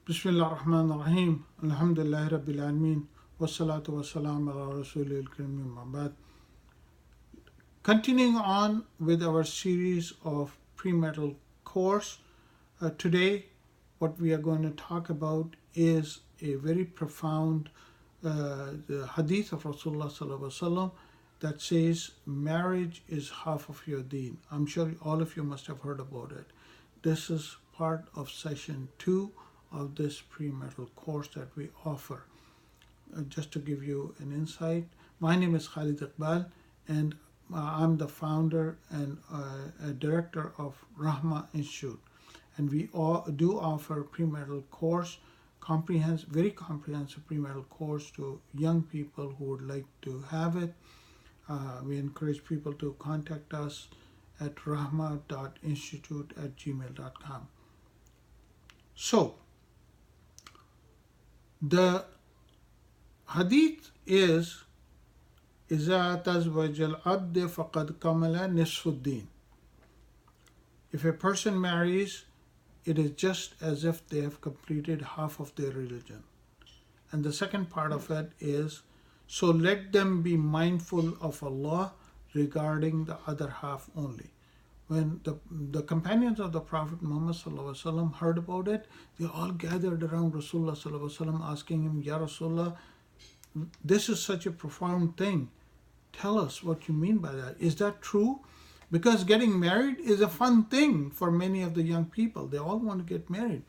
Bismillah ar-Rahman ar-Rahim. Alhamdulillah Rabbil Alameen. Wassalatu wassalam ala Rasool al-Kareem. Continuing on with our series of premarital course, today what we are going to talk about is a very profound the hadith of Rasulullah sallallahu alaihi wasallam that says marriage is half of your deen. I'm sure all of you must have heard about it. This is part of session 2 of this premarital course that we offer. Just to give you an insight, my name is Khalid Iqbal, and I'm the founder and director of Rahmaa Institute, and we all do offer premarital course, very comprehensive premarital course to young people who would like to have it. We encourage people to contact us at rahma.institute@gmail.com. So, the Hadeet is إِذَا تَزْوَجَ الْعَبْدِ فَقَدْ كَمَلَ نِصْفُ الدِّينِ. If a person marries, it is just as if they have completed half of their religion. And the second part of it is, so let them be mindful of Allah regarding the other half only. When the companions of the Prophet Muhammad ﷺ heard about it, they all gathered around Rasulullah ﷺ asking him, Ya Rasulullah, this is such a profound thing. Tell us what you mean by that. Is that true? Because getting married is a fun thing for many of the young people. They all want to get married.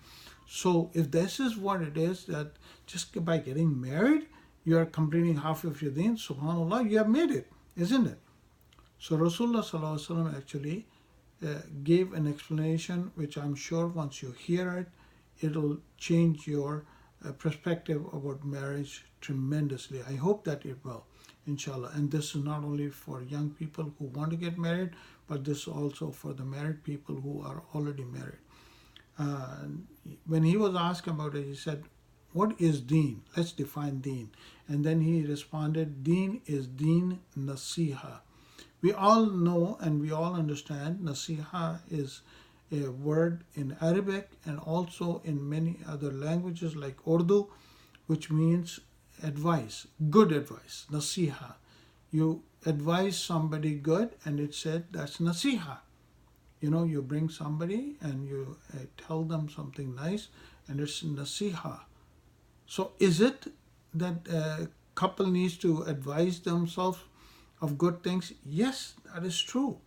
So if this is what it is, that just by getting married, you are completing half of your deen, subhanAllah, you have made it, isn't it? So Rasulullah ﷺ actually gave an explanation, which I'm sure once you hear it, it'll change your perspective about marriage tremendously. I hope that it will, inshallah. And this is not only for young people who want to get married, but this is also for the married people who are already married. When he was asked about it, he said, what is deen? Let's define deen. And then he responded, deen is deen nasiha. We all know and we all understand nasiha is a word in Arabic and also in many other languages like Urdu, which means advice, good advice, nasiha. You advise somebody good, and it said that's nasiha. You know, you bring somebody and you tell them something nice, and it's nasiha. So is it that a couple needs to advise themselves of good things? Yes, that is true.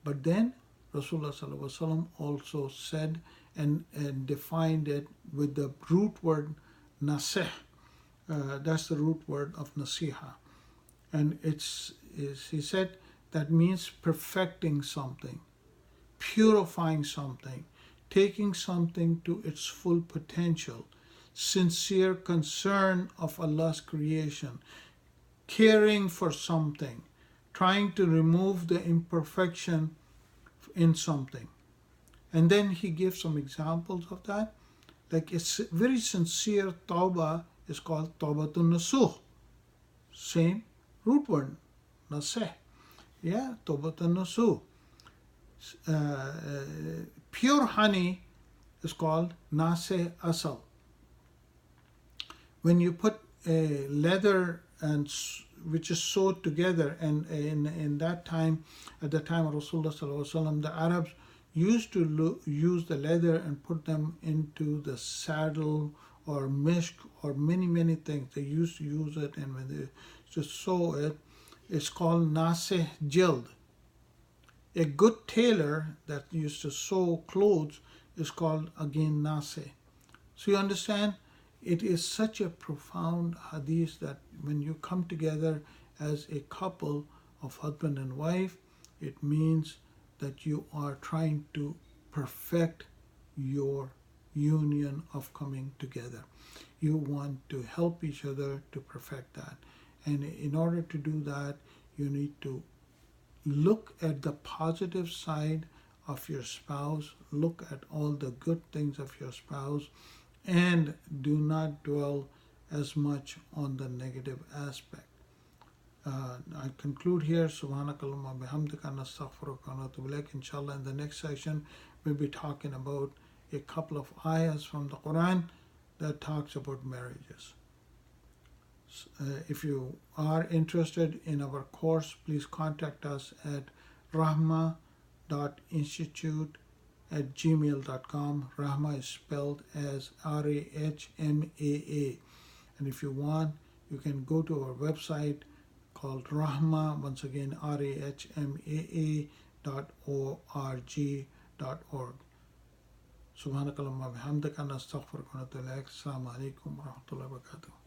But then Rasulullah ﷺ also said and defined it with the root word nasih. That's the root word of nasiha. And he said that means perfecting something, purifying something, taking something to its full potential, sincere concern of Allah's creation, caring for something, trying to remove the imperfection in something. And then he gives some examples of that. Like a very sincere tawbah is called tawbatun nasuh. Same root word, naseh. Yeah, tawbatun nasuh. Pure honey is called naseh asal. When you put a leather and which is sewed together, and in that time, at the time of Rasulullah ﷺ, the Arabs used to use the leather and put them into the saddle or mishk or many things. They used to use it, and when they just sew it, it's called naseh jild. A good tailor that used to sew clothes is called again naseh. So you understand, it is such a profound hadith that when you come together as a couple of husband and wife, it means that you are trying to perfect your union of coming together. You want to help each other to perfect that. And in order to do that, you need to look at the positive side of your spouse, look at all the good things of your spouse, and do not dwell as much on the negative aspect. I conclude here. Subhanakallahumma bihamdika nastaghfiruka wa natubu ilaik. Inshallah, in the next session, we'll be talking about a couple of ayahs from the Quran that talks about marriages. If you are interested in our course, please contact us at rahmaa.institute@gmail.com. Rahmaa is spelled as Rahmaa. And if you want, you can go to our website called Rahmaa, once again, rahmaa.org.org. Subhanakallahumma wa bihamdika nastaghfiruka wa natubu ilaik. Assalamu alaikum wa rahmatullahi wa barakatuh.